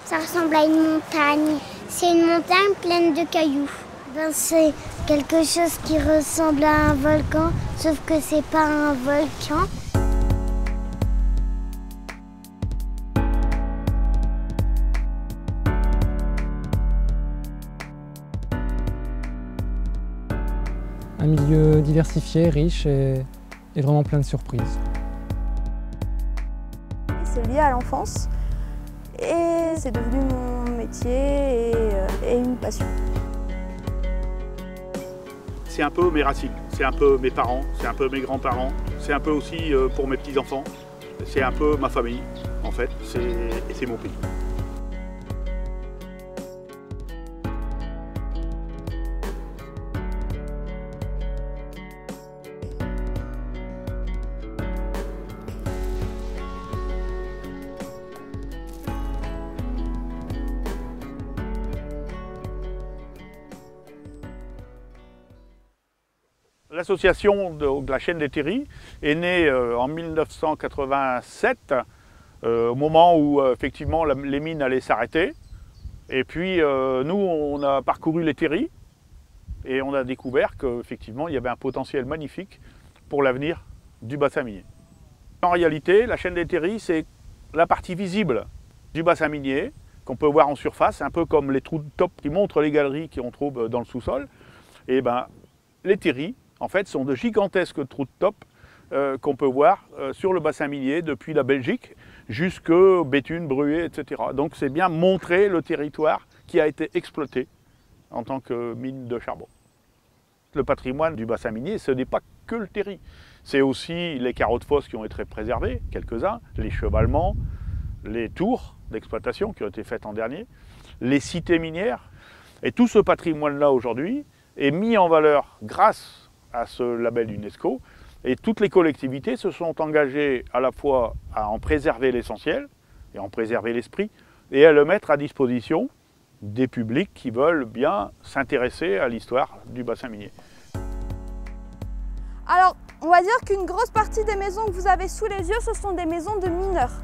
Ça ressemble à une montagne. C'est une montagne pleine de cailloux. C'est quelque chose qui ressemble à un volcan, sauf que c'est pas un volcan. Un milieu diversifié, riche et vraiment plein de surprises. C'est lié à l'enfance et c'est devenu mon métier et une passion. C'est un peu mes racines, c'est un peu mes parents, c'est un peu mes grands-parents, c'est un peu aussi pour mes petits-enfants, c'est un peu ma famille en fait, et c'est mon pays. L'association de la chaîne des Terris est née en 1987, au moment où effectivement les mines allaient s'arrêter. Et puis nous, on a parcouru les terris et on a découvert qu'effectivement il y avait un potentiel magnifique pour l'avenir du bassin minier. En réalité, la chaîne des Terris, c'est la partie visible du bassin minier qu'on peut voir en surface, un peu comme les trous de top qui montrent les galeries qu'on trouve dans le sous-sol. Et ben, les terris, en fait, sont de gigantesques trous de top qu'on peut voir sur le bassin minier depuis la Belgique jusqu'au Béthune, Bruay, etc. Donc c'est bien montrer le territoire qui a été exploité en tant que mine de charbon. Le patrimoine du bassin minier, ce n'est pas que le terri. C'est aussi les carreaux de fosse qui ont été préservés, quelques-uns, les chevalements, les tours d'exploitation qui ont été faites en dernier, les cités minières. Et tout ce patrimoine-là aujourd'hui est mis en valeur grâce à ce label UNESCO, et toutes les collectivités se sont engagées à la fois à en préserver l'essentiel et en préserver l'esprit et à le mettre à disposition des publics qui veulent bien s'intéresser à l'histoire du bassin minier. Alors, on va dire qu'une grosse partie des maisons que vous avez sous les yeux, ce sont des maisons de mineurs.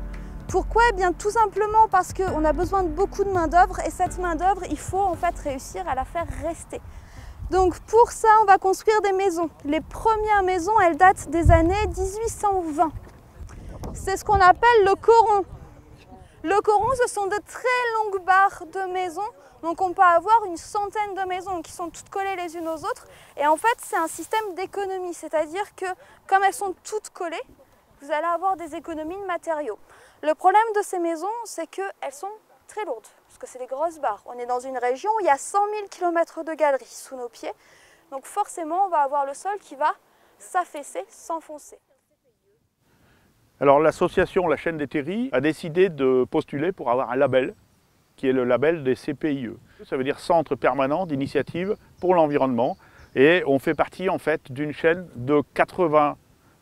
Pourquoi? Eh bien, tout simplement parce qu'on a besoin de beaucoup de main-d'œuvre et cette main-d'œuvre, il faut en fait réussir à la faire rester. Donc pour ça, on va construire des maisons. Les premières maisons, elles datent des années 1820. C'est ce qu'on appelle le coron. Le coron, ce sont de très longues barres de maisons. Donc on peut avoir une centaine de maisons qui sont toutes collées les unes aux autres. Et en fait, c'est un système d'économie. C'est-à-dire que comme elles sont toutes collées, vous allez avoir des économies de matériaux. Le problème de ces maisons, c'est qu'elles sont très lourdes, parce que c'est des grosses barres. On est dans une région où il y a 100 000 km de galeries sous nos pieds. Donc forcément, on va avoir le sol qui va s'affaisser, s'enfoncer. Alors l'association La Chaîne des Terris a décidé de postuler pour avoir un label, qui est le label des CPIE. Ça veut dire Centre Permanent d'Initiative pour l'Environnement. Et on fait partie en fait d'une chaîne de 80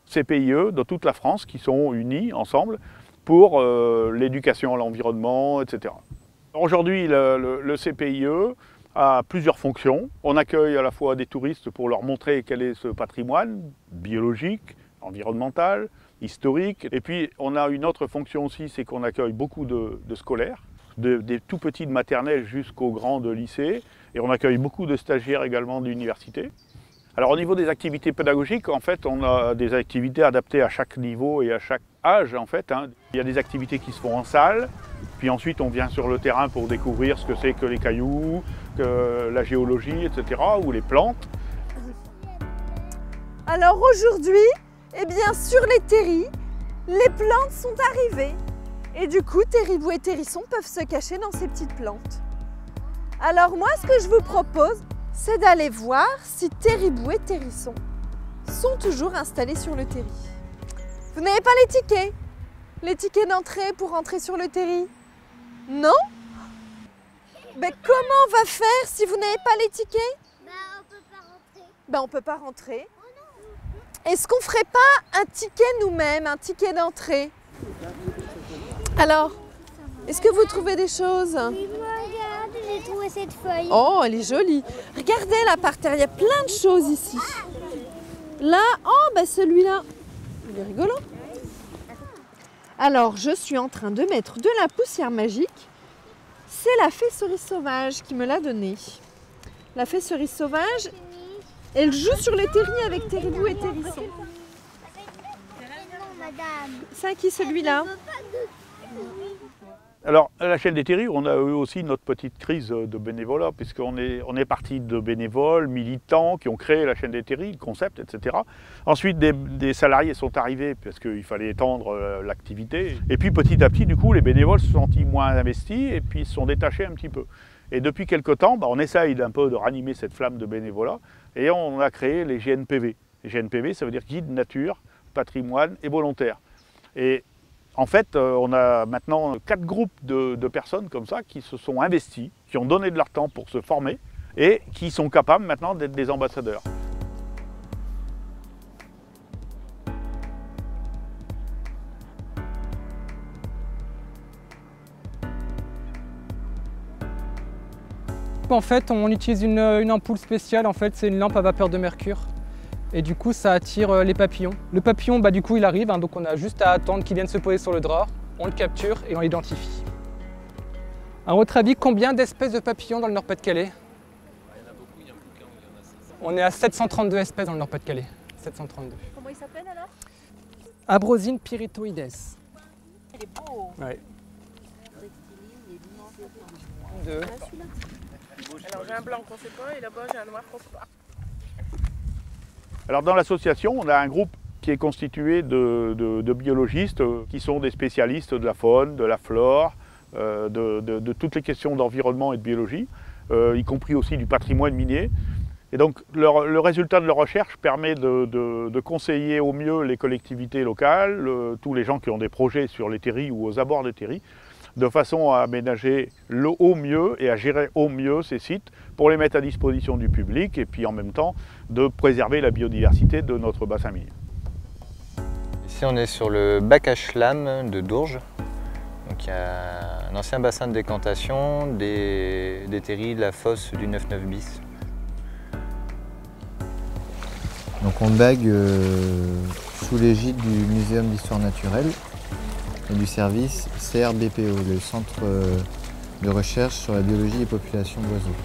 CPIE de toute la France qui sont unis ensemble pour l'éducation à l'environnement, etc. Aujourd'hui, le CPIE a plusieurs fonctions. On accueille à la fois des touristes pour leur montrer quel est ce patrimoine biologique, environnemental, historique. Et puis, on a une autre fonction aussi, c'est qu'on accueille beaucoup de scolaires, des tout petits de maternelle jusqu'aux grands de lycée. Et on accueille beaucoup de stagiaires également d'université. Alors au niveau des activités pédagogiques, en fait, on a des activités adaptées à chaque niveau et à chaque âge, en fait. Il y a des activités qui se font en salle, puis ensuite on vient sur le terrain pour découvrir ce que c'est que les cailloux, que la géologie, etc., ou les plantes. Alors aujourd'hui, eh bien sur les terris, les plantes sont arrivées. Et du coup, Terribou et Terrisson peuvent se cacher dans ces petites plantes. Alors moi, ce que je vous propose, c'est d'aller voir si Terribou et Terrisson sont toujours installés sur le terri. Vous n'avez pas les tickets d'entrée pour entrer sur le terri? Non? Mais comment on va faire si vous n'avez pas les tickets? On peut pas rentrer. On peut pas rentrer. Est-ce qu'on ferait pas un ticket nous-mêmes, un ticket d'entrée? Alors, est-ce que vous trouvez des choses? Oui, regarde, j'ai trouvé cette feuille. Oh, elle est jolie. Regardez là par terre, il y a plein de choses ici. Là, oh, celui-là, il est rigolo. Alors, je suis en train de mettre de la poussière magique C'est la fée cerise sauvage qui me l'a donnée. La fée cerise sauvage, elle joue sur les terriers avec Terribou et Térisson. C'est à qui celui-là? Alors, à la chaîne des Terris, on a eu aussi notre petite crise de bénévolat, puisqu'on est parti de bénévoles, militants, qui ont créé la chaîne des Terris, le concept, etc. Ensuite, des salariés sont arrivés, parce qu'il fallait étendre l'activité. Et puis, petit à petit, du coup, les bénévoles se sont sentis moins investis, et puis ils se sont détachés un petit peu. Et depuis quelque temps, on essaye d'un peu de ranimer cette flamme de bénévolat, et on a créé les GNPV. Les GNPV, ça veut dire Guide Nature, Patrimoine et Volontaires. Et en fait, on a maintenant 4 groupes de personnes comme ça qui se sont investis, qui ont donné de leur temps pour se former et qui sont capables maintenant d'être des ambassadeurs. En fait, on utilise une ampoule spéciale, en fait, c'est une lampe à vapeur de mercure. Et du coup, ça attire les papillons. Le papillon, du coup, il arrive, donc on a juste à attendre qu'il vienne se poser sur le drap, on le capture et on l'identifie. À votre avis, combien d'espèces de papillons dans le Nord-Pas-de-Calais? Il y en a beaucoup, il y en a plus qu'un, il y en a 500. On est à 732 espèces dans le Nord-Pas-de-Calais. 732. Comment il s'appelle alors? Abrosine pyritoides. Il est beau. Ouais. Alors j'ai un blanc qu'on ne sait pas et là-bas j'ai un noir qu'on ne sait pas. Alors dans l'association, on a un groupe qui est constitué de biologistes qui sont des spécialistes de la faune, de la flore, de toutes les questions d'environnement et de biologie, y compris aussi du patrimoine minier. Et donc le résultat de leur recherche permet de conseiller au mieux les collectivités locales, tous les gens qui ont des projets sur les terris ou aux abords des terris, de façon à aménager au mieux et à gérer au mieux ces sites pour les mettre à disposition du public et puis en même temps de préserver la biodiversité de notre bassin minier. Ici on est sur le bac à Schlam de Dourges. Donc il y a un ancien bassin de décantation des terris de la fosse du 9-9 bis. Donc on bague sous l'égide du Muséum d'histoire naturelle et du service CRBPO, le Centre de recherche sur la biologie des populations d'oiseaux.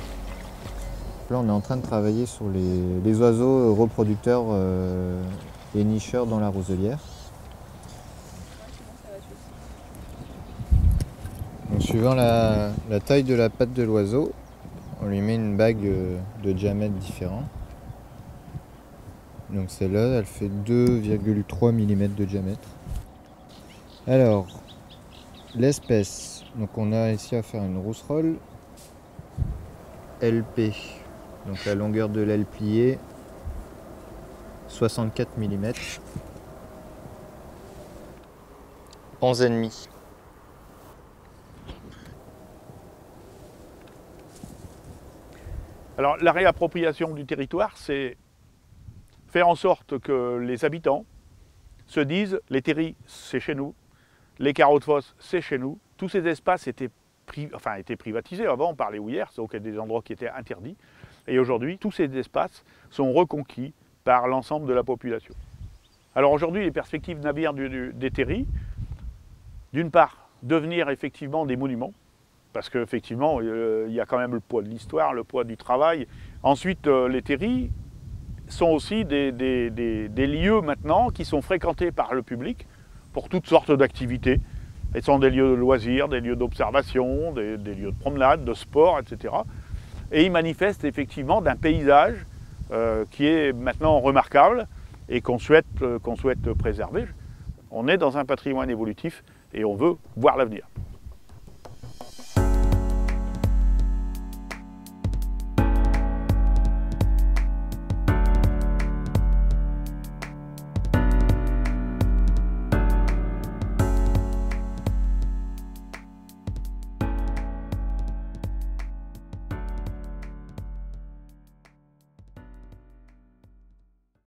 Là on est en train de travailler sur les oiseaux reproducteurs et nicheurs dans la roselière. Donc, suivant la taille de la patte de l'oiseau, on lui met une bague de diamètre différent. Donc celle-là, elle fait 2,3 mm de diamètre. Alors, l'espèce, donc on a ici à faire une rousserolle LP. Donc la longueur de l'aile pliée, 64 mm. 11,5. Alors la réappropriation du territoire, c'est faire en sorte que les habitants se disent les terris, c'est chez nous, les carreaux de fosse, c'est chez nous. Tous ces espaces étaient privatisés avant par les houillères, donc il y a des endroits qui étaient interdits. Et aujourd'hui, tous ces espaces sont reconquis par l'ensemble de la population. Alors aujourd'hui, les perspectives navires des terris, d'une part, devenir effectivement des monuments, parce qu'effectivement, il y a quand même le poids de l'histoire, le poids du travail. Ensuite, les terris sont aussi des lieux maintenant qui sont fréquentés par le public pour toutes sortes d'activités. Ils sont des lieux de loisirs, des lieux d'observation, des lieux de promenade, de sport, etc. Et ils manifestent effectivement d'un paysage qui est maintenant remarquable et qu'on souhaite préserver. On est dans un patrimoine évolutif et on veut voir l'avenir.